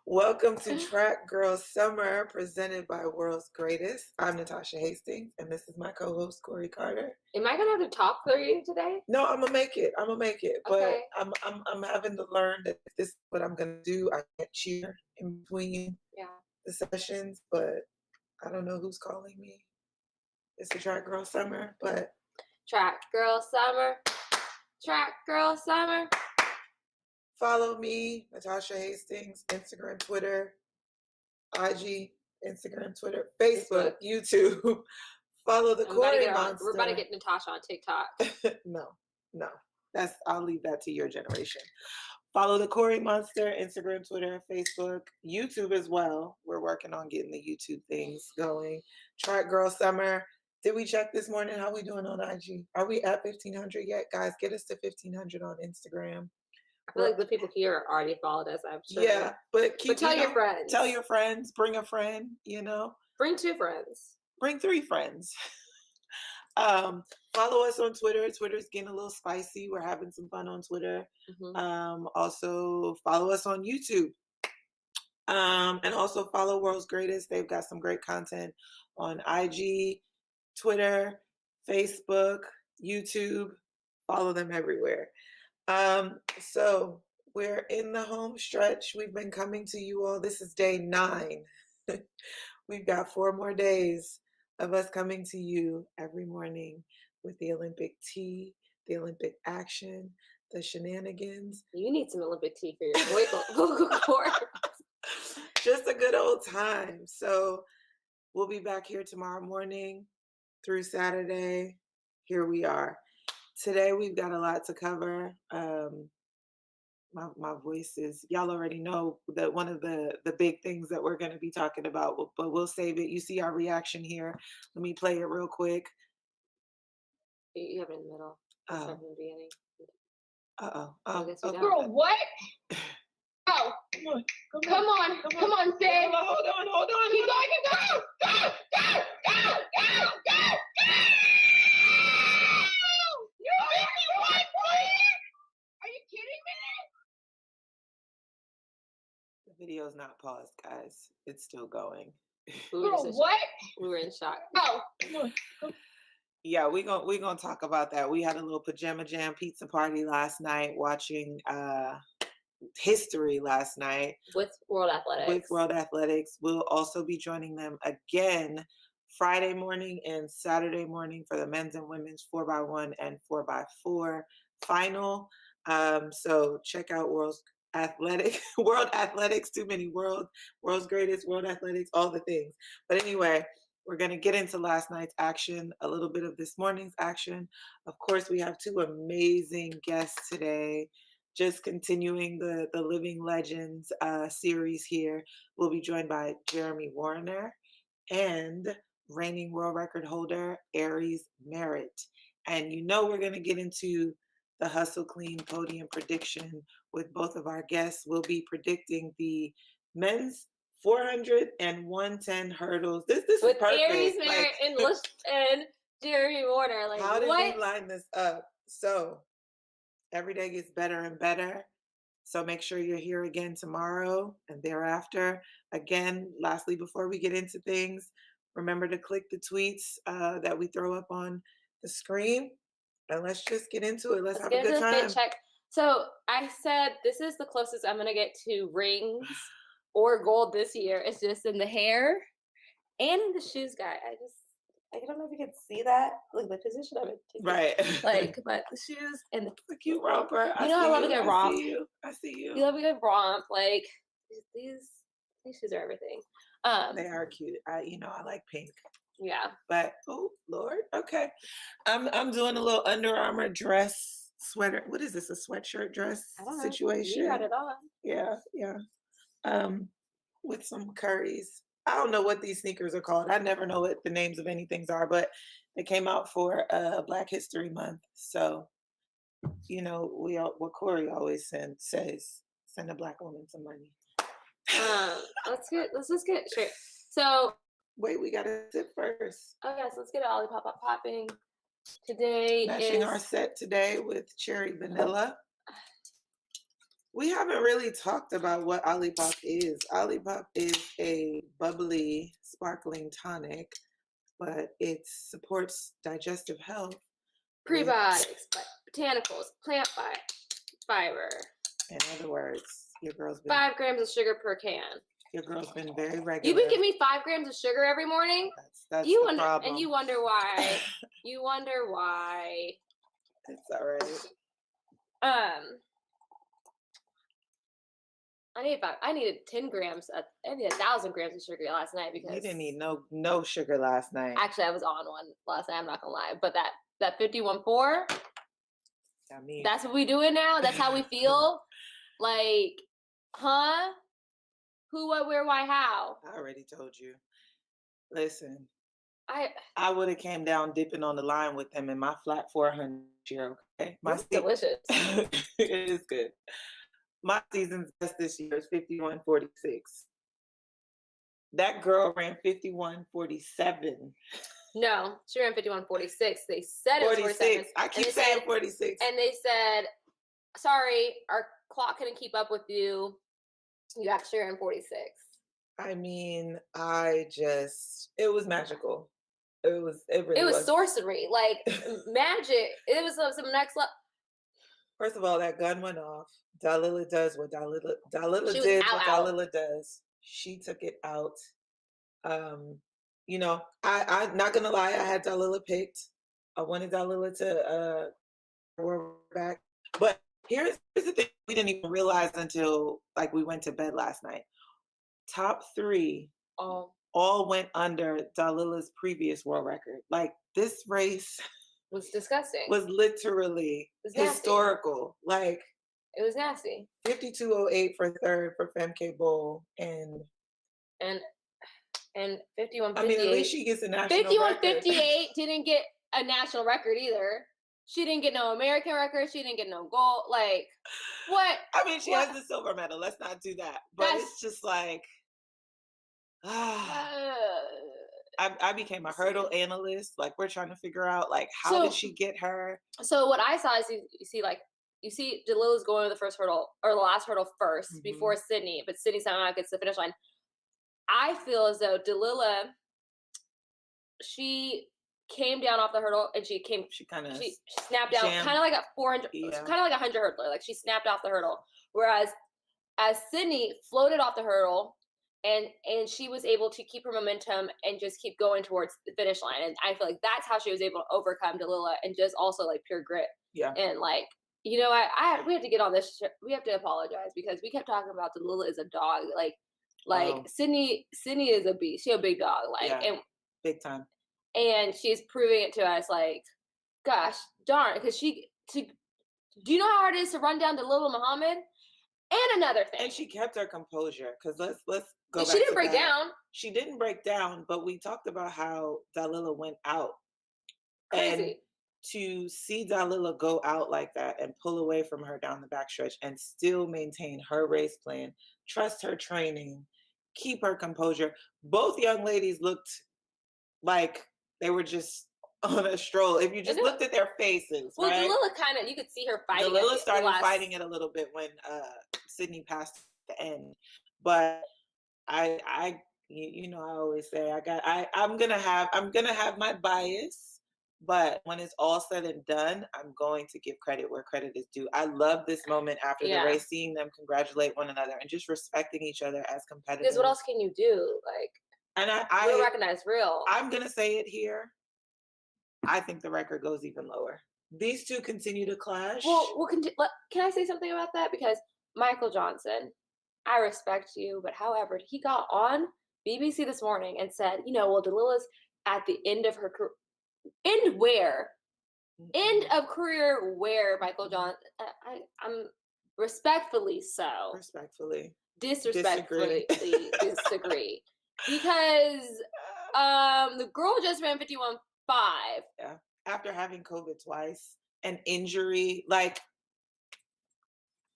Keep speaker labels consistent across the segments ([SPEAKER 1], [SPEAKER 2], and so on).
[SPEAKER 1] Welcome to Track Girl Summer, presented by World's Greatest. I'm Natasha Hastings, and this is my co-host Corey Carter.
[SPEAKER 2] Am I gonna have to talk for you today?
[SPEAKER 1] No, I'm gonna make it.
[SPEAKER 2] Okay.
[SPEAKER 1] But I'm having to learn that if this is what I'm gonna do. I can't cheer in between the sessions, but I don't know who's calling me. It's the Track Girl Summer, but
[SPEAKER 2] Track Girl Summer. Track Girl Summer.
[SPEAKER 1] follow me, Natasha Hastings, Instagram, Twitter, IG, Instagram, Twitter, Facebook, YouTube. Follow the Corey Monster.
[SPEAKER 2] We're about to get Natasha on TikTok.
[SPEAKER 1] No. I'll leave that to your generation. Follow the Corey Monster, Instagram, Twitter, Facebook, YouTube as well. We're working on getting the YouTube things going. Track Girl Summer. Did we check this morning how we doing on IG? Are we at 1,500 yet? Guys, get us to 1,500 on Instagram.
[SPEAKER 2] I feel like the people here already followed us, I'm sure.
[SPEAKER 1] Yeah, but
[SPEAKER 2] tell your friends.
[SPEAKER 1] Tell your friends. Bring a friend,
[SPEAKER 2] Bring 2 friends.
[SPEAKER 1] Bring 3 friends. Follow us on Twitter. Twitter's getting a little spicy. We're having some fun on Twitter. Mm-hmm. Also follow us on YouTube. And also follow World's Greatest. They've got some great content on IG, Twitter, Facebook, YouTube. Follow them everywhere. So we're in the home stretch. We've been coming to you all. This is day 9. We've got 4 more days of us coming to you every morning with the Olympic tea, the Olympic action, the shenanigans.
[SPEAKER 2] You need some Olympic tea for your vocal cords.
[SPEAKER 1] Just a good old time. So we'll be back here tomorrow morning through Saturday. Here we are. Today we've got a lot to cover. My voice is, y'all already know that one of the big things that we're going to be talking about, but we'll save it. You see our reaction here. Let me play it real quick.
[SPEAKER 2] You have it in the middle. Start from the beginning.
[SPEAKER 3] Girl, what? Oh, come on, Sid.
[SPEAKER 1] Hold on.
[SPEAKER 3] Keep going, go. You make me want, please. Are you kidding me?
[SPEAKER 1] The video's not paused, guys. It's still going.
[SPEAKER 3] Girl, what?
[SPEAKER 2] We were in shock.
[SPEAKER 3] Oh.
[SPEAKER 1] Yeah, we're gonna talk about that. We had a little pajama jam pizza party last night, watching history last night
[SPEAKER 2] with World Athletics.
[SPEAKER 1] We'll also be joining them again Friday morning and Saturday morning for the men's and women's 4x1 and 4x4 final. So check out World Athletics, too many World's Greatest, World Athletics, all the things. But anyway, we're going to get into last night's action, a little bit of this morning's action. Of course, we have 2 amazing guests today. Just continuing the Living Legends series here. We'll be joined by Jeremy Warner and reigning world record holder Aries Merritt. And we're going to get into the Hustle Clean podium prediction with both of our guests. We'll be predicting the men's 400 and 110 hurdles. This is
[SPEAKER 2] with
[SPEAKER 1] perfect.
[SPEAKER 2] Aries Merritt and Jeremy Warner. Like,
[SPEAKER 1] how did we line this up? So every day gets better and better. So make sure you're here again tomorrow and thereafter. Again, lastly, before we get into things, remember to click the tweets that we throw up on the screen. And let's just get into it. Let's have a good time.
[SPEAKER 2] Check. So I said this is the closest I'm going to get to rings or gold this year. It's just in the hair and in the shoes, guy. I don't know if you can see that, like the position of it.
[SPEAKER 1] Right.
[SPEAKER 2] Like, but the shoes and
[SPEAKER 1] the cute romper.
[SPEAKER 2] I love a good romp.
[SPEAKER 1] I see you.
[SPEAKER 2] You love a good romp. Like these shoes are everything.
[SPEAKER 1] They are cute. I like pink.
[SPEAKER 2] Yeah.
[SPEAKER 1] But oh Lord, okay. I'm doing a little Under Armour dress sweater. What is this? A sweatshirt dress situation?
[SPEAKER 2] You got it on.
[SPEAKER 1] Yeah. With some Currys. I don't know what these sneakers are called. I never know what the names of any things are, but they came out for Black History Month. So, what Corey always says, send a Black woman some money.
[SPEAKER 2] Let's just get straight. So
[SPEAKER 1] wait, we gotta sip first.
[SPEAKER 2] Oh yes, let's get it Ollie Pop Up popping. Today
[SPEAKER 1] matching our set today with cherry vanilla. We haven't really talked about what Olipop is. Olipop is a bubbly, sparkling tonic, but it supports digestive health. with-
[SPEAKER 2] Prebiotics, botanicals, plant fiber.
[SPEAKER 1] In other words, your girl's been
[SPEAKER 2] 5 grams of sugar per can.
[SPEAKER 1] very regular.
[SPEAKER 2] You've been giving me 5 grams of sugar every morning.
[SPEAKER 1] That's
[SPEAKER 2] You
[SPEAKER 1] the
[SPEAKER 2] wonder,
[SPEAKER 1] problem.
[SPEAKER 2] and you wonder why. You wonder why.
[SPEAKER 1] It's all right.
[SPEAKER 2] I needed 10 grams. I needed 1,000 grams of sugar last night because
[SPEAKER 1] You didn't need no sugar last night.
[SPEAKER 2] actually I was on one last night. I'm not gonna lie, but that 51.4.
[SPEAKER 1] I mean,
[SPEAKER 2] That's what we doing now. That's how we feel. Like, huh? Who, what, where, why, how?
[SPEAKER 1] I already told you. Listen,
[SPEAKER 2] I
[SPEAKER 1] I would have came down dipping on the line with them in my flat 400 year. Okay, my
[SPEAKER 2] it's delicious.
[SPEAKER 1] it is good. My season's best this year is 51.46. That girl ran 51.47.
[SPEAKER 2] No, she ran 51.46. They said it was 47.
[SPEAKER 1] 46. I keep saying 46.
[SPEAKER 2] And they said, sorry, our clock couldn't keep up with you. You actually ran 46.
[SPEAKER 1] I mean, it was magical. It really
[SPEAKER 2] It was
[SPEAKER 1] was.
[SPEAKER 2] sorcery, like magic. It was some next level.
[SPEAKER 1] First of all, that gun went off. Dalila does what Dalila
[SPEAKER 2] She was
[SPEAKER 1] did.
[SPEAKER 2] out.
[SPEAKER 1] Dalila does. She took it out. You know, I'm not gonna lie. I had Dalila picked. I wanted Dalila to work back. But here's the thing: we didn't even realize until like we went to bed last night. Top 3 all went under Dalila's previous world record. Like this race
[SPEAKER 2] was disgusting.
[SPEAKER 1] was literally historical. Like
[SPEAKER 2] it was nasty.
[SPEAKER 1] 52.08 for third for Femke Bowl and
[SPEAKER 2] 51.58.
[SPEAKER 1] I mean, at least she gets a national
[SPEAKER 2] 51.58 didn't get a national record either. She didn't get no American record. She didn't get no gold. Like, what?
[SPEAKER 1] I mean, she has the silver medal. Let's not do that. But it's just like, I became a hurdle analyst. Like, we're trying to figure out, like, how did she get her?
[SPEAKER 2] So what I saw is you see Dalila's going to the first hurdle or the last hurdle first before Sydney, but Sydney somehow gets to the finish line. I feel as though Dalila, she came down off the hurdle and she snapped out kind of like a 400, kind of like a 100 hurdler. Like she snapped off the hurdle. Whereas as Sydney floated off the hurdle and she was able to keep her momentum and just keep going towards the finish line. And I feel like that's how she was able to overcome Dalila and just also like pure grit.
[SPEAKER 1] Yeah.
[SPEAKER 2] And like, you know, we have to get on this. We have to apologize because we kept talking about Dalila is a dog. Like Sydney is a beast. She's a big dog. And
[SPEAKER 1] big time.
[SPEAKER 2] And she's proving it to us. Like, gosh darn, because do you know how hard it is to run down Dalila Muhammad? And another thing.
[SPEAKER 1] And she kept her composure because let's go back.
[SPEAKER 2] She didn't break down.
[SPEAKER 1] She didn't break down, but we talked about how Dalila went out.
[SPEAKER 2] Crazy.
[SPEAKER 1] And to see Dalila go out like that and pull away from her down the backstretch and still maintain her race plan, trust her training, keep her composure. Both young ladies looked like they were just on a stroll. If you just looked at their faces,
[SPEAKER 2] well,
[SPEAKER 1] right?
[SPEAKER 2] Dalila kind of, you could see her fighting.
[SPEAKER 1] Dalila started fighting it a little bit when Sydney passed the end, but I you know, I always say I'm gonna have my bias, but when it's all said and done, I'm going to give credit where credit is due. I love this moment after the race, seeing them congratulate one another and just respecting each other as competitors.
[SPEAKER 2] Because what else can you do? Like, and I recognize real.
[SPEAKER 1] I'm gonna say it here. I think the record goes even lower. These two continue to clash.
[SPEAKER 2] Well, can I say something about that? Because Michael Johnson, I respect you, but however, he got on BBC this morning and said, you know, well, Dalila's at the end of her career. End where? End of career where, Michael Johnson? I'm respectfully so. Disrespectfully disagree. Because the girl just ran 51.5.
[SPEAKER 1] Yeah. After having COVID twice, an injury, like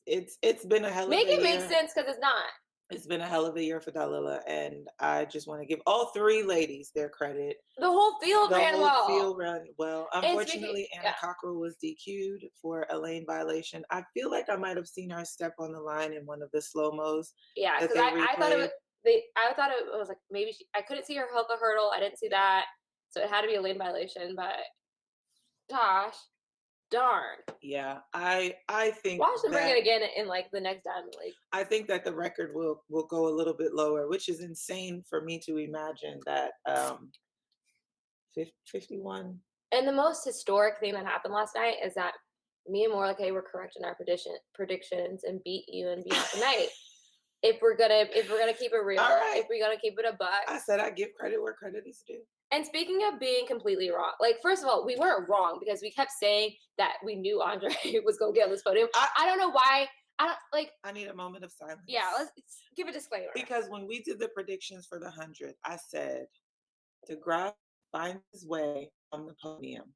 [SPEAKER 1] it's been a hell of a year.
[SPEAKER 2] Make it make sense because it's not.
[SPEAKER 1] It's been a hell of a year for Dalila, and I just want to give all three ladies their credit.
[SPEAKER 2] The whole field
[SPEAKER 1] The
[SPEAKER 2] ran
[SPEAKER 1] whole
[SPEAKER 2] well.
[SPEAKER 1] field ran well.
[SPEAKER 2] And speaking,
[SPEAKER 1] Unfortunately, Anna
[SPEAKER 2] yeah,
[SPEAKER 1] Cockrell was DQ'd for a lane violation. I feel like I might have seen her step on the line in one of the slow-mos
[SPEAKER 2] yeah,
[SPEAKER 1] that
[SPEAKER 2] because
[SPEAKER 1] they
[SPEAKER 2] I thought it was
[SPEAKER 1] replayed.
[SPEAKER 2] I thought it was like maybe I couldn't see her hook a hurdle. I didn't see that, so it had to be a lane violation. But gosh, darn,
[SPEAKER 1] Yeah, I think
[SPEAKER 2] watch them bring it
[SPEAKER 1] that
[SPEAKER 2] again in like the next Diamond League.
[SPEAKER 1] I think that the record will go a little bit lower, which is insane for me to imagine that 51.
[SPEAKER 2] And the most historic thing that happened last night is that me and Morlake were correct in our predictions and beat you and Bianca Knight. If we're gonna keep it real,
[SPEAKER 1] All right.
[SPEAKER 2] if we're gonna keep it a buck.
[SPEAKER 1] I said I give credit where credit is due.
[SPEAKER 2] And speaking of being completely wrong, like first of all, we weren't wrong because we kept saying that we knew Andre was gonna get on this podium. I don't know why.
[SPEAKER 1] I need a moment of silence.
[SPEAKER 2] Yeah, let's give a disclaimer.
[SPEAKER 1] Because when we did the predictions for the 100, I said DeGrasse finds his way on the podium.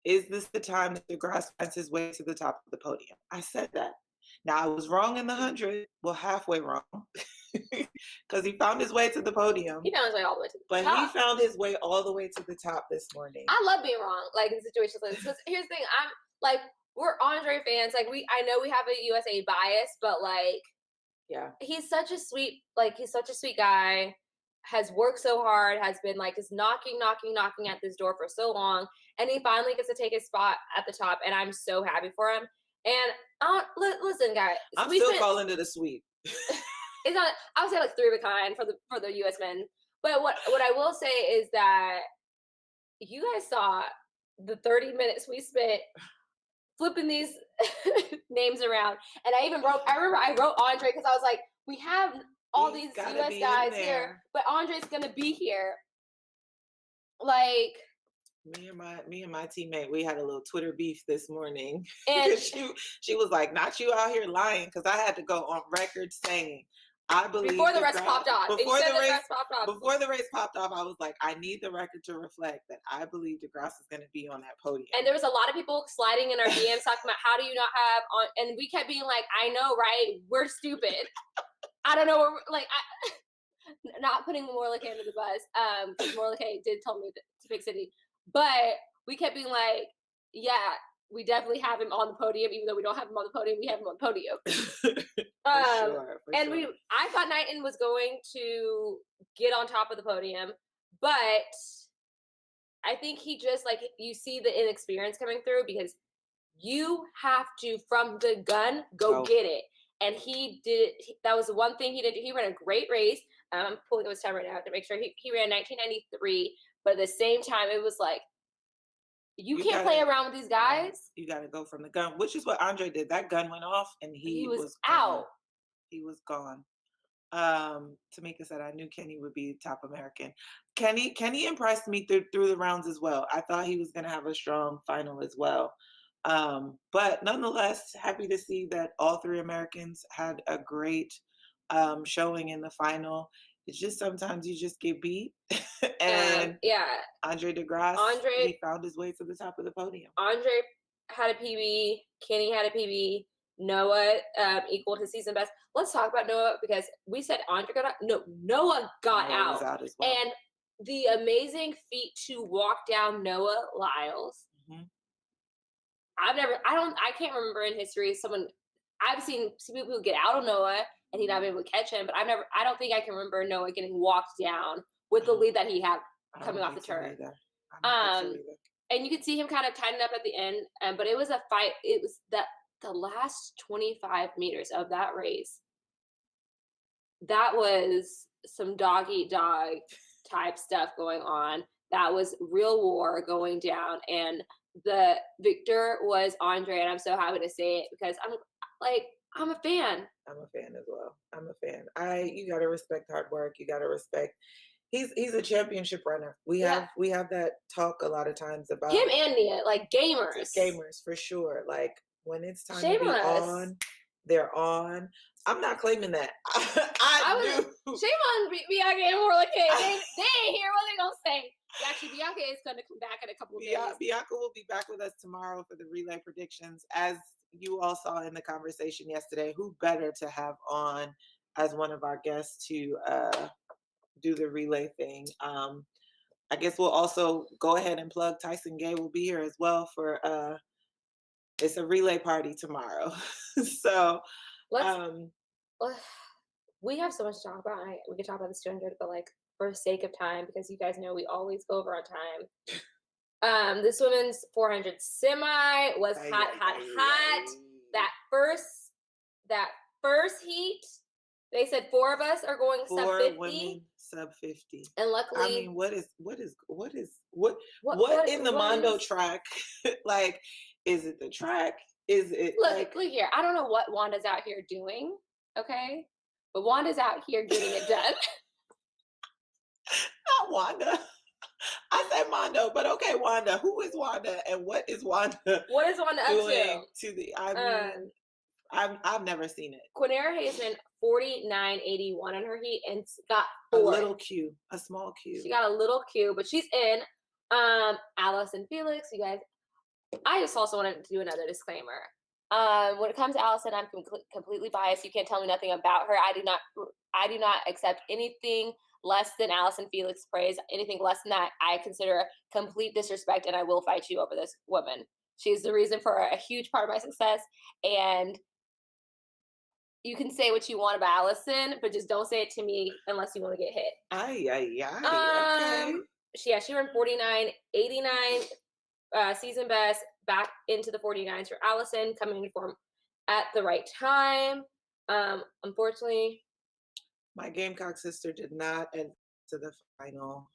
[SPEAKER 1] Is this the time that DeGrasse finds his way to the top of the podium? I said that. Now I was wrong in the 100. Well, halfway wrong, because he found his way to the podium.
[SPEAKER 2] He found his way all the way to the top.
[SPEAKER 1] But he found his way all the way to the top this morning.
[SPEAKER 2] I love being wrong, like in situations like this. Because here's the thing, I'm like, we're Andre fans. Like I know we have a USA bias, but like,
[SPEAKER 1] yeah,
[SPEAKER 2] he's such a sweet guy. Has worked so hard. Has been like just knocking at this door for so long, and he finally gets to take his spot at the top. And I'm so happy for him. And listen, guys,
[SPEAKER 1] I'm still calling it a sweep.
[SPEAKER 2] It's not. I would say like 3 of a kind for the U.S. men. But what I will say is that you guys saw the 30 minutes we spent flipping these names around, and I remember I wrote Andre because I was like, we have all these U.S. guys here, but Andre's gonna be here. Like
[SPEAKER 1] me and my teammate, we had a little Twitter beef this morning,
[SPEAKER 2] and
[SPEAKER 1] she was like, "Not you out here lying," because I had to go on record saying, I believe
[SPEAKER 2] before the race popped off.
[SPEAKER 1] Before the race popped off, I was like, I need the record to reflect that I believe DeGrasse is going to be on that podium.
[SPEAKER 2] And there was a lot of people sliding in our DMs talking about how do you not have on, and we kept being like, I know, right? We're stupid. I don't know. Not putting Morlake under the bus, because Morlake did tell me to pick Cindy, but we kept being like, yeah, we definitely have him on the podium, even though we don't have him on the podium. We have him on the podium. I thought Knighton was going to get on top of the podium, but I think he just you see the inexperience coming through because you have to from the gun go get it. And he did. That was the one thing he did. He ran a great race. I'm pulling up his time right now to make sure he ran 1993. But at the same time, it was like you can't play around with these guys.
[SPEAKER 1] You got to go from the gun, which is what Andre did. That gun went off, and he was
[SPEAKER 2] out.
[SPEAKER 1] He was gone. Tamika said, "I knew Kenny would be top American." Kenny impressed me through the rounds as well. I thought he was going to have a strong final as well. But nonetheless, happy to see that all 3 Americans had a great showing in the final. It's just sometimes you just get beat. And Andre DeGrasse, he found his way to the top of the podium.
[SPEAKER 2] Andre had a PB, Kenny had a PB, Noah equaled his season best. Let's talk about Noah because we said Andre got out. No, Noah got out.
[SPEAKER 1] As well.
[SPEAKER 2] And the amazing feat to walk down Noah Lyles.
[SPEAKER 1] Mm-hmm.
[SPEAKER 2] I can't remember in history I've seen people who get out of Noah and he not be able to catch him, but I don't think I can remember Noah getting walked down with the lead that he had coming off the turn. And you could see him kind of tighten up at the end, but it was a fight. It was the last 25 meters of that race. That was some dog eat dog type stuff going on. That was real war going down, and the victor was Andre, and I'm so happy to say it because I'm a fan.
[SPEAKER 1] I'm a fan as well. I'm a fan. You gotta respect hard work. You gotta respect. He's a championship runner. We have that talk a lot of times about
[SPEAKER 2] him and Nia,
[SPEAKER 1] gamers for sure. Like when it's time to be on, they're on. I'm not claiming that. I do.
[SPEAKER 2] Shame on Bianca and Morlake. They ain't here. What they gonna say? Actually, Bianca is going to come back in a couple of days.
[SPEAKER 1] Bianca will be back with us tomorrow for the relay predictions. As you all saw in the conversation yesterday, who better to have on as one of our guests to do the relay thing. I guess we'll also go ahead and plug Tyson Gay will be here as well for it's a relay party tomorrow. So
[SPEAKER 2] Let's.
[SPEAKER 1] um
[SPEAKER 2] We have so much to talk about. We could talk about this 200, but like for sake of time, because you guys know we always go over on time. This women's 400 semi was hot. That first heat, they said 4 of us are going sub
[SPEAKER 1] 4
[SPEAKER 2] 50.
[SPEAKER 1] women sub 50.
[SPEAKER 2] And luckily,
[SPEAKER 1] I mean, what in the Mondo track? Like, is it the track? Is it
[SPEAKER 2] look here? I don't know what Wanda's out here doing, okay? But Wanda's out here getting it done.
[SPEAKER 1] Not Wanda. I said Mondo, but okay, Wanda. Who is Wanda, and what is Wanda?
[SPEAKER 2] What is Wanda up
[SPEAKER 1] doing to the? I mean, I've never seen it.
[SPEAKER 2] Quinera Hazeman 49.81 on her heat and got
[SPEAKER 1] A
[SPEAKER 2] 4.
[SPEAKER 1] little Q, a small Q.
[SPEAKER 2] She got a little Q, but she's in. Allison Felix, you guys. I just also wanted to do another disclaimer. When it comes to Allison, I'm completely biased. You can't tell me nothing about her. I do not accept anything less than Allison Felix praise. Anything less than that, I consider complete disrespect, and I will fight you over this woman. She's the reason for a huge part of my success, and you can say what you want about Allison, but just don't say it to me unless you want to get hit.
[SPEAKER 1] Okay.
[SPEAKER 2] She ran 49.89 season best, back into the 49s for Allison, coming into form at the right time. Unfortunately,
[SPEAKER 1] my Gamecock sister did not enter the final.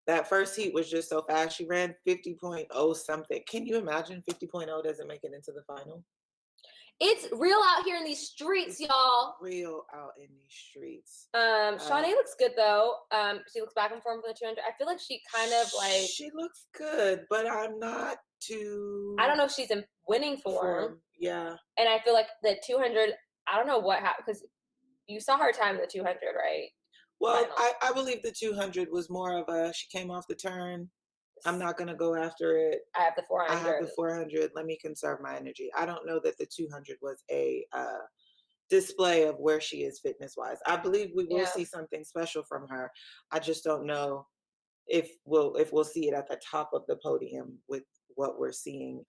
[SPEAKER 1] That first heat was just so fast. She ran 50.0 something. Can you imagine 50.0 doesn't make it into the final?
[SPEAKER 2] It's real out here in these streets, y'all.
[SPEAKER 1] Real out in these streets.
[SPEAKER 2] Shawnee looks good though. She looks back and forth for the 200. I feel like she kind of like.
[SPEAKER 1] She looks good, but I'm not too.
[SPEAKER 2] I don't know if she's in winning form.
[SPEAKER 1] Yeah.
[SPEAKER 2] And I feel like the 200. I don't know what happened because you saw her time in the 200, right?
[SPEAKER 1] Well, I believe the 200 was more of a. She came off the turn. I'm not going to go after it.
[SPEAKER 2] I have the 400.
[SPEAKER 1] I have the 400. Let me conserve my energy. I don't know that the 200 was a display of where she is fitness-wise. I believe we will see something special from her. I just don't know if we'll see it at the top of the podium with what we're seeing.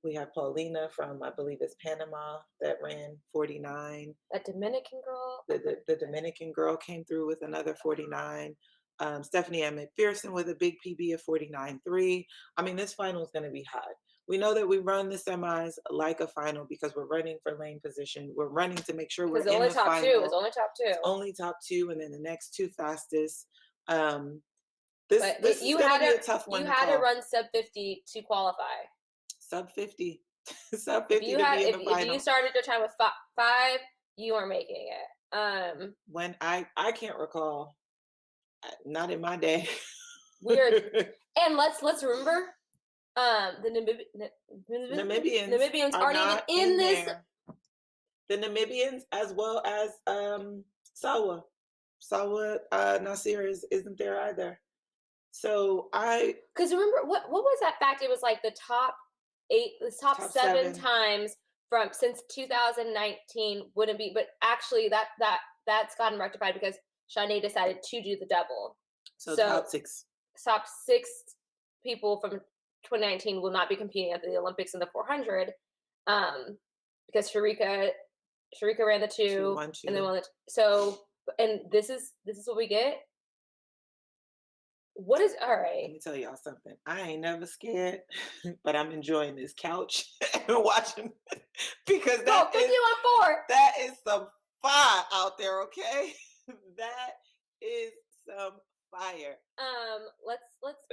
[SPEAKER 1] We have Paulina from, I believe it's Panama, that ran 49.
[SPEAKER 2] That Dominican girl.
[SPEAKER 1] The Dominican girl came through with another 49. Stephanie M. McPherson with a big PB of 49.3. I mean, this final is going to be hot. We know that we run the semis like a final because we're running for lane position. We're running to make sure we're in the final.
[SPEAKER 2] It's only top two.
[SPEAKER 1] It's only top 2, and then the next 2 fastest. This is going to be a tough one.
[SPEAKER 2] You had to run sub 50 to qualify.
[SPEAKER 1] Sub 50. Sub 50 to be in the final.
[SPEAKER 2] If you started your time with 5, you are making it.
[SPEAKER 1] When I can't recall. Not in my day.
[SPEAKER 2] Weird. And let's remember, the Namibians aren't even in this.
[SPEAKER 1] There. The Namibians, as well as Sawa Nasir isn't there either. So
[SPEAKER 2] because remember what was that fact? It was like the top 7 times since 2019 wouldn't be, but actually that's gotten rectified because Shawnee decided to do the double.
[SPEAKER 1] So top
[SPEAKER 2] 6 people from 2019 will not be competing at the Olympics in the 400 because Sharika ran the 2 and then won the so and this is what we get. What is all right?
[SPEAKER 1] Let me tell y'all something. I ain't never scared, but I'm enjoying this couch and watching because
[SPEAKER 2] 50 on 4.
[SPEAKER 1] That is some fire out there, okay? That is some fire.
[SPEAKER 2] Let's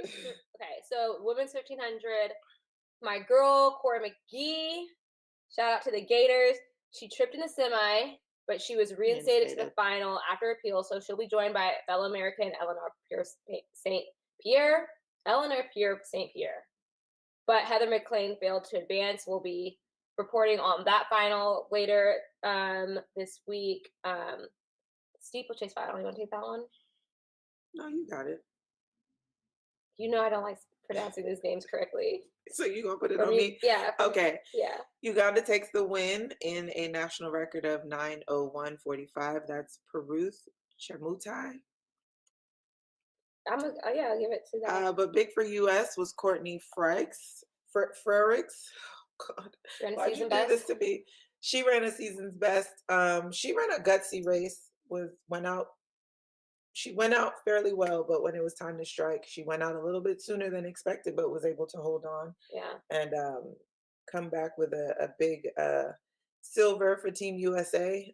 [SPEAKER 2] okay. So women's 1500. My girl Cora McGee. Shout out to the Gators. She tripped in the semi, but she was reinstated to the final after appeal. So she'll be joined by fellow American Eleanor St. Pierre. But Heather McLean failed to advance. We'll be reporting on that final later this week. Steeplechase final. You want to take that one?
[SPEAKER 1] No, you got it.
[SPEAKER 2] You know I don't like pronouncing these names correctly.
[SPEAKER 1] So you gonna put it
[SPEAKER 2] For
[SPEAKER 1] on
[SPEAKER 2] me,
[SPEAKER 1] me?
[SPEAKER 2] yeah.
[SPEAKER 1] Okay.
[SPEAKER 2] Yeah.
[SPEAKER 1] Uganda takes the win in a national record of 9:01:45. That's Peruth Chemutai.
[SPEAKER 2] Yeah, I'll give it to that.
[SPEAKER 1] But big for US was Courtney Frericks. God,
[SPEAKER 2] Ran a
[SPEAKER 1] why'd you
[SPEAKER 2] season
[SPEAKER 1] do this
[SPEAKER 2] best.
[SPEAKER 1] to me? She ran a season's best. She ran a gutsy race. She went out fairly well, but when it was time to strike, she went out a little bit sooner than expected, but was able to hold on
[SPEAKER 2] Yeah.
[SPEAKER 1] and come back with a big silver for Team USA.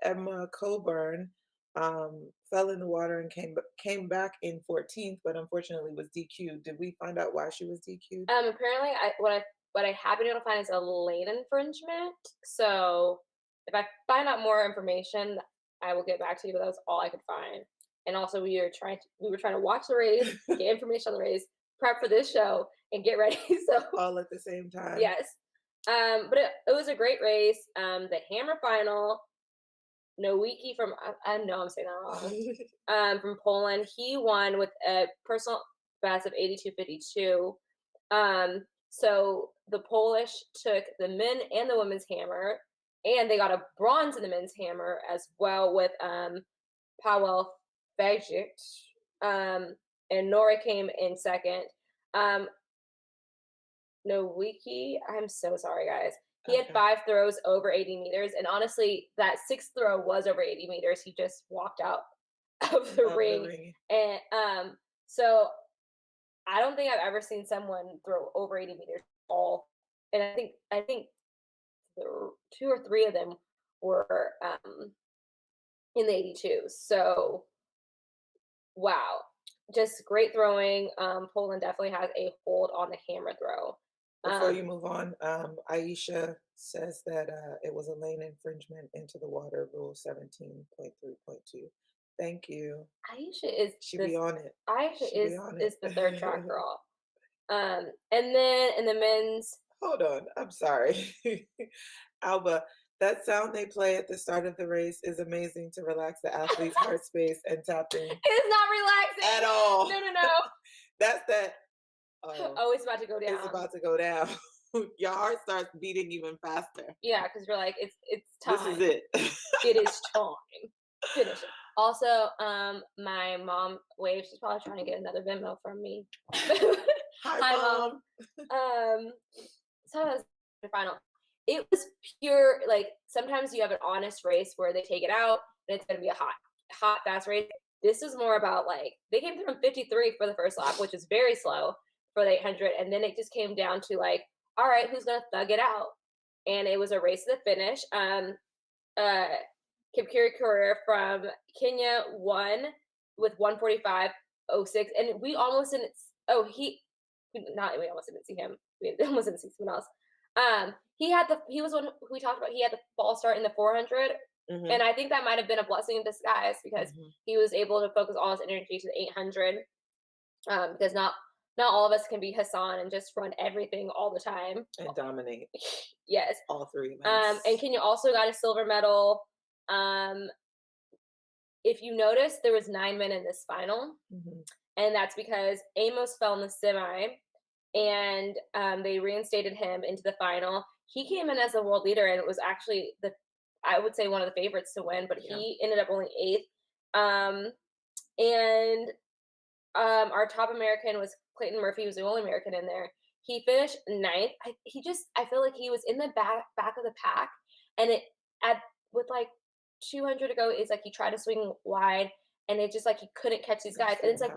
[SPEAKER 1] Emma Coburn fell in the water and came back in 14th, but unfortunately was DQ'd. Did we find out why she was DQ'd?
[SPEAKER 2] Apparently, what I have been able to find is a lane infringement. So if I find out more information, I will get back to you. But that was all I could find. And also, we were trying to watch the race, get information on the race, prep for this show, and get ready. So
[SPEAKER 1] All at the same time.
[SPEAKER 2] yes, but it was a great race. The hammer final. Nowicki from I know I'm saying that wrong. From Poland, he won with a personal best of 82.52. So the Polish took the men and the women's hammer, and they got a bronze in the men's hammer as well with Paweł Fejcik. And Nora came in second. Nowicki, I'm so sorry, guys. He had 5 throws over 80 meters, and honestly, that 6th throw was over 80 meters. He just walked out of the ring. And so I don't think I've ever seen someone throw over 80 meters all. And I think the 2 or 3 of them were in the 82s. So wow, just great throwing. Poland definitely has a hold on the hammer throw.
[SPEAKER 1] Before you move on, Aisha says that it was a lane infringement into the water, rule 17.3.2. Thank you.
[SPEAKER 2] Aisha is
[SPEAKER 1] She be on it.
[SPEAKER 2] Aisha
[SPEAKER 1] She be on
[SPEAKER 2] is
[SPEAKER 1] it.
[SPEAKER 2] the third track girl. And then in the men's,
[SPEAKER 1] Hold on, I'm sorry. Alba, that sound they play at the start of the race is amazing to relax the athlete's heart space and tap in
[SPEAKER 2] it's not relaxing
[SPEAKER 1] at all.
[SPEAKER 2] No.
[SPEAKER 1] That's that.
[SPEAKER 2] Oh, it's about to go down.
[SPEAKER 1] It's about to go down. Your heart starts beating even faster.
[SPEAKER 2] Yeah, because you're like, it's time.
[SPEAKER 1] This is it.
[SPEAKER 2] It is time. Finish it. Also, my mom waved. She's probably trying to get another Venmo from me.
[SPEAKER 1] Hi, Mom.
[SPEAKER 2] So that was the final. It was pure, like, sometimes you have an honest race where they take it out and it's going to be a hot, fast race. This is more about, like, they came through in 53 for the first lap, which is very slow for the 800. And then it just came down to, like, all right, who's going to thug it out? And it was a race to the finish. Kipkirui Korir from Kenya won with 1:45.06. And we almost didn't, we almost didn't see him. We almost didn't see someone else. He was one who we talked about. He had the false start in the 400, and I think that might have been a blessing in disguise because he was able to focus all his energy to the 800. Because not all of us can be Hassan and just run everything all the time
[SPEAKER 1] and dominate.
[SPEAKER 2] Yes,
[SPEAKER 1] all 3 events.
[SPEAKER 2] And Kenya also got a silver medal. If you notice, there was 9 men in this final, and that's because Amos fell in the semi. And they reinstated him into the final. He came in as a world leader, and it was actually I would say one of the favorites to win, but he ended up only 8th. And our top American was Clayton Murphy. He was the only American in there. He finished 9th. I feel like he was in the back of the pack, and with like 200 to go, it's like he tried to swing wide, and it just like he couldn't catch these guys, and it's like.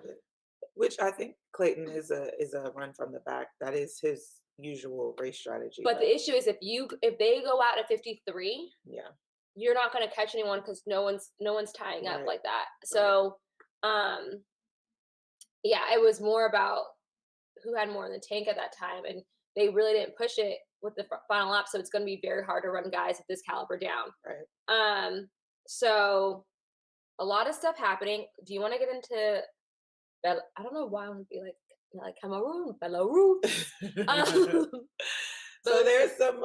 [SPEAKER 1] Which I think Clayton is a run from the back. That is his usual race strategy.
[SPEAKER 2] But the issue is if they go out at 53, you're not going to catch anyone because no one's tying up like that. So, it was more about who had more in the tank at that time, and they really didn't push it with the final lap. So it's going to be very hard to run guys at this caliber down.
[SPEAKER 1] Right.
[SPEAKER 2] So a lot of stuff happening. Do you want to get into? I don't know why I want to be like Cameroon, Belarus.
[SPEAKER 1] So there's some,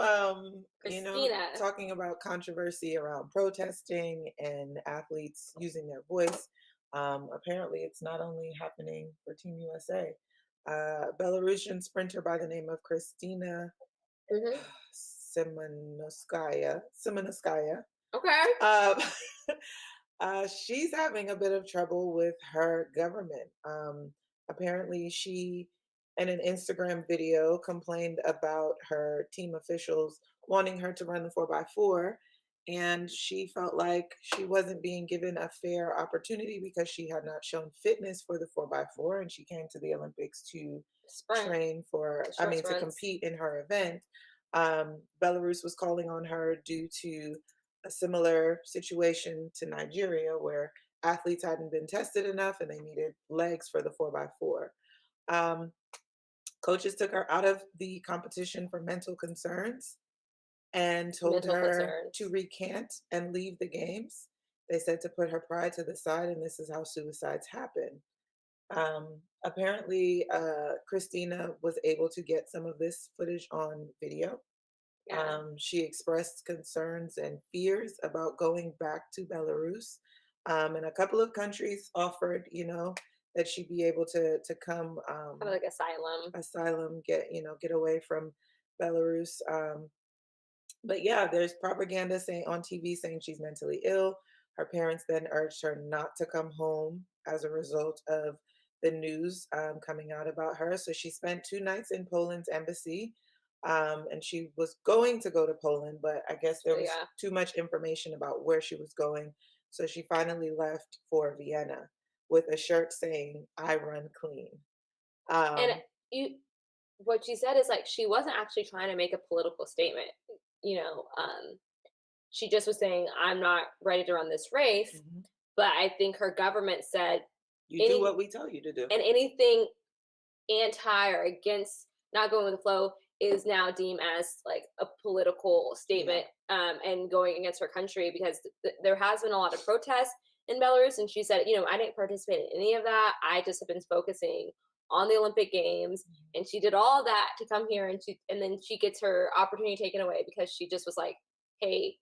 [SPEAKER 2] Christina.
[SPEAKER 1] talking about controversy around protesting and athletes using their voice. Apparently, it's not only happening for Team USA. Belarusian sprinter by the name of Kristina
[SPEAKER 2] Hmm.
[SPEAKER 1] Simonoskaya.
[SPEAKER 2] Okay.
[SPEAKER 1] Um, she's having a bit of trouble with her government. Apparently, she, in an Instagram video, complained about her team officials wanting her to run the 4x4. And she felt like she wasn't being given a fair opportunity because she had not shown fitness for the 4x4. And she came to the Olympics to
[SPEAKER 2] Sprint,
[SPEAKER 1] train for, I
[SPEAKER 2] short
[SPEAKER 1] mean, to
[SPEAKER 2] sprints.
[SPEAKER 1] compete in her event. Belarus was calling on her due to a similar situation to Nigeria where athletes hadn't been tested enough and they needed legs for the 4x4. Um, Coaches took her out of the competition for mental concerns and told
[SPEAKER 2] Mental
[SPEAKER 1] her to
[SPEAKER 2] concerns.
[SPEAKER 1] recant and leave the games. They said to put her pride to the side, and this is how suicides happen. Apparently, Christina was able to get some of this footage on video.
[SPEAKER 2] Yeah.
[SPEAKER 1] She expressed concerns and fears about going back to Belarus. And a couple of countries offered, that she'd be able to come
[SPEAKER 2] Kind of like asylum.
[SPEAKER 1] asylum, get away from Belarus. But yeah, there's propaganda saying on TV saying she's mentally ill. Her parents then urged her not to come home as a result of the news coming out about her. So she spent 2 nights in Poland's embassy, and she was going to go to Poland, but I guess there was
[SPEAKER 2] Yeah.
[SPEAKER 1] too much information about where she was going. So she finally left for Vienna with a shirt saying, "I run clean."
[SPEAKER 2] And
[SPEAKER 1] Um,
[SPEAKER 2] you, what she said is like she wasn't actually trying to make a political statement. You know, she just was saying, "I'm not ready to run this race."
[SPEAKER 1] mhm.
[SPEAKER 2] But I think her government said
[SPEAKER 1] You do
[SPEAKER 2] any
[SPEAKER 1] what we tell you to do.
[SPEAKER 2] and anything anti or against not going with the flow is now deemed as like a political
[SPEAKER 1] Yeah.
[SPEAKER 2] statement, and going against her country because there has been a lot of protests in Belarus. And she said, I didn't participate in any of that. I just have been focusing on the Olympic Games. And she did all of that to come here, and then she gets her opportunity taken away because she just was like, hey,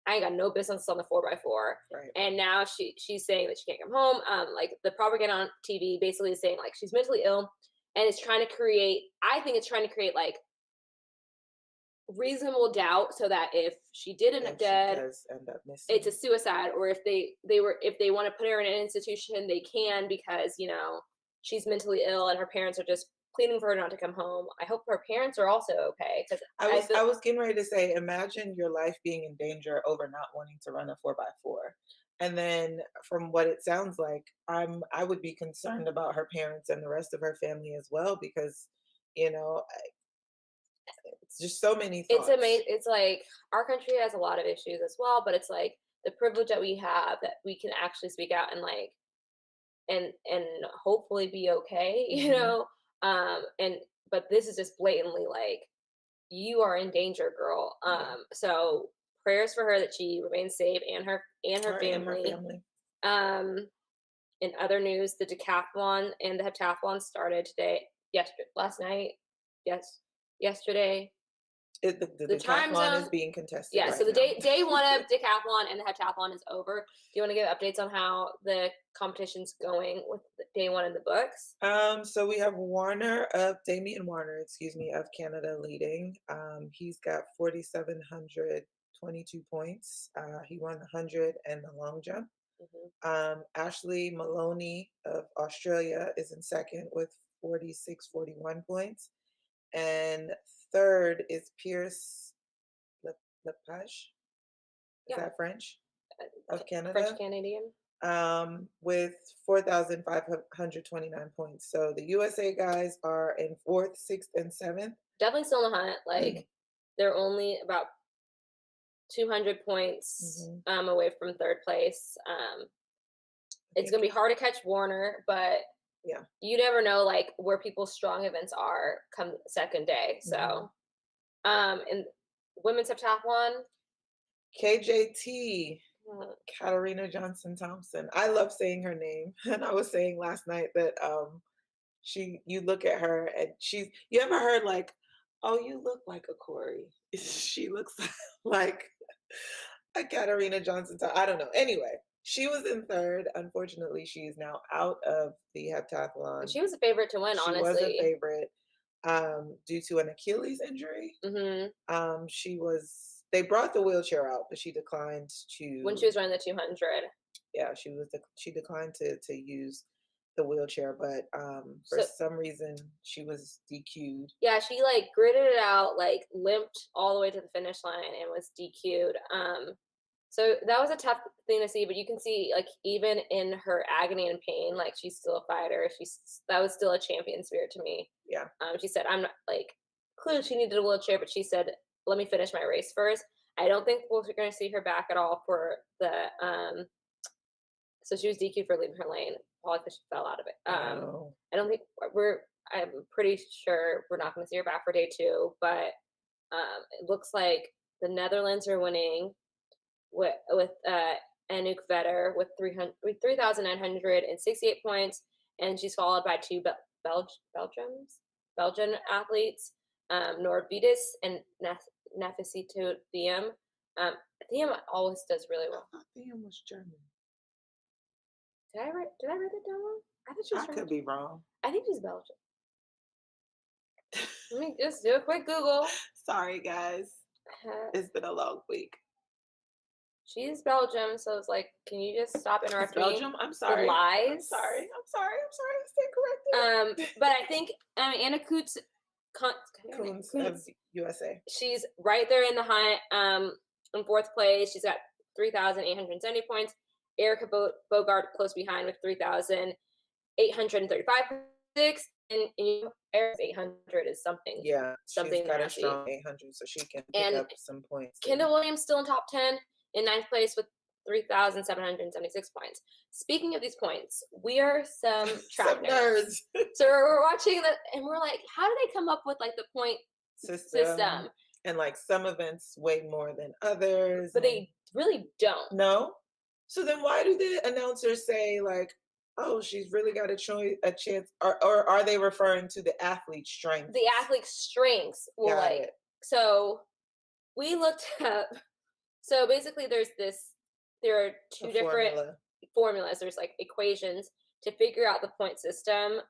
[SPEAKER 2] I ain't got no business on the 4x4.
[SPEAKER 1] Right.
[SPEAKER 2] And now she's saying that she can't come home. Like the propaganda on TV basically is saying like she's mentally ill, and it's trying to create. I think it's trying to create like reasonable doubt so that if she did end up
[SPEAKER 1] If she
[SPEAKER 2] dead,
[SPEAKER 1] does end up
[SPEAKER 2] it's a
[SPEAKER 1] missing.
[SPEAKER 2] suicide, or if they want to put her in an institution, they can because she's mentally ill and her parents are just pleading for her not to come home. I hope her parents are also okay because
[SPEAKER 1] I
[SPEAKER 2] I
[SPEAKER 1] was
[SPEAKER 2] feel
[SPEAKER 1] I was getting ready to say, imagine your life being in danger over not wanting to run a 4x4. And then from what it sounds like, I would be concerned about her parents and the rest of her family as well because, you know, it's just so many
[SPEAKER 2] it's
[SPEAKER 1] thoughts.
[SPEAKER 2] amazing. It's like our country has a lot of issues as well, but it's like the privilege that we have that we can actually speak out and like and hopefully be okay,
[SPEAKER 1] Hmm.
[SPEAKER 2] and but this is just blatantly like you are in danger, girl.
[SPEAKER 1] Yeah.
[SPEAKER 2] So prayers for her that she remains safe and her
[SPEAKER 1] Her and her
[SPEAKER 2] family.
[SPEAKER 1] family.
[SPEAKER 2] Um, in other news, the decathlon and the heptathlon started last night, yes, yesterday.
[SPEAKER 1] The
[SPEAKER 2] The time
[SPEAKER 1] decathlon is
[SPEAKER 2] zone,
[SPEAKER 1] being contested
[SPEAKER 2] yeah.
[SPEAKER 1] right
[SPEAKER 2] So the
[SPEAKER 1] now.
[SPEAKER 2] day one of decathlon and the heptathlon is over. Do you want to give updates on how the competition's going with day one in the books?
[SPEAKER 1] So we have Damian Warner, excuse me, of Canada leading. He's got 4,722 points. He won the 100 and the long jump.
[SPEAKER 2] Hmm.
[SPEAKER 1] Ashley Maloney of Australia is in second with 4641 points. And third is Pierce Lepage. Is
[SPEAKER 2] Yeah,
[SPEAKER 1] that French? Of
[SPEAKER 2] French
[SPEAKER 1] Canada,
[SPEAKER 2] Canadian.
[SPEAKER 1] with 4,529 points. So the USA guys are in fourth, sixth, and seventh.
[SPEAKER 2] Definitely still in the hunt. Like they're only about 200 points
[SPEAKER 1] Mhm.
[SPEAKER 2] away from third place. It's gonna be hard to catch Warner, but
[SPEAKER 1] Yeah.
[SPEAKER 2] you never know like where people's strong events are come second day.
[SPEAKER 1] Mhm.
[SPEAKER 2] So and women's heptathlon.
[SPEAKER 1] KJT,
[SPEAKER 2] uh,
[SPEAKER 1] Katarina Johnson Thompson. I love saying her name. And I was saying last night that you look at her and you ever heard like, oh, you look like a Corey. She looks like a Katarina Johnson. I don't know. Anyway, She was in third. Unfortunately, she is now out of the heptathlon.
[SPEAKER 2] She was a favorite to win,
[SPEAKER 1] She
[SPEAKER 2] honestly.
[SPEAKER 1] was a favorite due to an Achilles injury.
[SPEAKER 2] Hmm.
[SPEAKER 1] They brought the wheelchair out, but she declined to.
[SPEAKER 2] When she was running the 200.
[SPEAKER 1] Yeah, she declined to use the wheelchair, but for some reason she was DQ'd.
[SPEAKER 2] Yeah, she like gritted it out, like limped all the way to the finish line and was DQ'd. So that was a tough thing to see, but you can see like even in her agony and pain, like she's still a fighter. That was still a champion spirit to me.
[SPEAKER 1] Yeah.
[SPEAKER 2] She said, I'm not like clearly she needed a wheelchair, but she said, let me finish my race first. I don't think we're going to see her back at all for the so she was DQ'd for leaving her lane, probably because she fell out of it. I don't think I'm pretty sure we're not going to see her back for day 2, but it looks like the Netherlands are winning with Anouk Vetter with 3,968 points, and she's followed by 2 Belgian athletes, Nord Vitis and Nafisito Thiem. Thiem always does really well.
[SPEAKER 1] I thought Thiem was German.
[SPEAKER 2] Did I write that down wrong? I thought she was.
[SPEAKER 1] I could be wrong.
[SPEAKER 2] I think she's Belgian. Let me just do a quick Google.
[SPEAKER 1] Sorry, guys. It's been a long week.
[SPEAKER 2] She's Belgium, so it's like, can you just stop interrupting me?
[SPEAKER 1] Belgium? I'm sorry.
[SPEAKER 2] With lies.
[SPEAKER 1] I'm sorry. I stand corrected.
[SPEAKER 2] But I think Anna Koontz
[SPEAKER 1] of USA.
[SPEAKER 2] She's right there in the hunt. In 4th place, she's got 3,870 points. Erica Bogart close behind with 3,835 points. And you know, Erica's 800 is something.
[SPEAKER 1] Yeah,
[SPEAKER 2] something
[SPEAKER 1] she's got
[SPEAKER 2] nasty.
[SPEAKER 1] a strong 800, so she can pick up some points.
[SPEAKER 2] Kendall Williams still in top 10 in 9th place with 3,776 points. Speaking of these points, we are some track nerds. So we're watching that, and we're like, how do they come up with like the point system?
[SPEAKER 1] And like some events weigh more than others,
[SPEAKER 2] but they really don't.
[SPEAKER 1] No. So then why do the announcers say like, oh, she's really got a chance, or are they referring to the athlete's strength?
[SPEAKER 2] The athlete's strengths. Well, like, so we looked up. So basically, there are 2 different formulas. There's like equations to figure out the point system